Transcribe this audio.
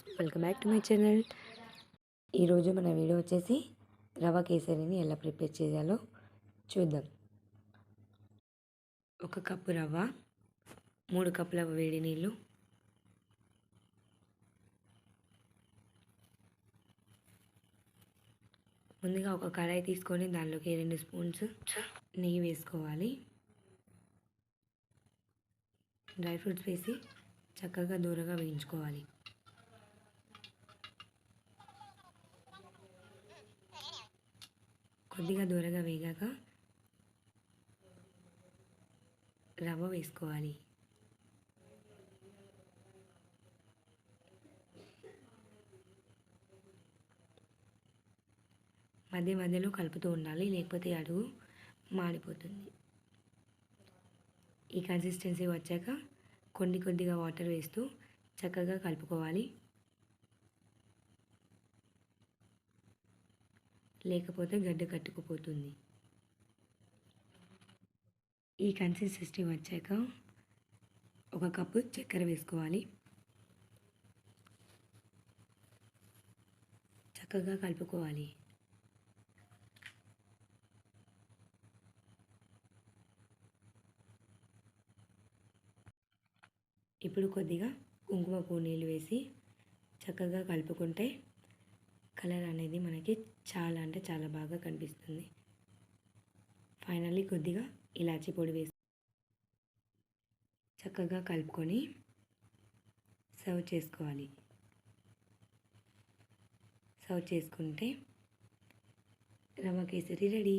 Welcome back to my channel. ఈరోజు మన video వచ్చేసి రవ కేసరిని ఎలా ప్రిపేర్ చేయాలో చూద్దాం. 1 కప్పు రవ్వ, 3 కప్పుల వేడి నీళ్ళు, ముందుగా ఒక కడాయి తీసుకొని దానిలోకి 2 స్పూన్స్ నెయ్యి వేసుకోవాలి. డ్రై ఫ్రూట్స్ వేసి చక్కగా దూరగా వేయించుకోవాలి. కొద్దిగా దూరగా వేగాక రవ్వ వేసుకోవాలి. మధ్య మధ్యలో కలుపుతూ ఉండాలి, లేకపోతే అడుగు మాడిపోతుంది. ఈ కన్సిస్టెన్సీ వచ్చాక కొద్దిగా వాటర్ వేస్తూ చక్కగా కలుపుకోవాలి. లేకపోతే గడ్డ కట్టుకుపోతుంది. ఈ కన్సిస్టెన్సీ వచ్చాక 1 కప్పు చక్కెర వేసుకోవాలి. చక్కగా కలుపుకోవాలి. ఇప్పుడు కొద్దిగా కుంకుమ పువ్వు నీళ్ళు వేసి చక్కగా కలుపుకుంటే కలర్ అనేది మనకి చాలా అంటే చాలా బాగా కనిపిస్తుంది. ఫైనల్లీ కొద్దిగా ఇలాచీ పొడి వేసి చక్కగా కలుపుకొని సర్వ్ చేసుకోవాలి. సర్వ్ చేసుకుంటే రవ కేసరి రెడీ.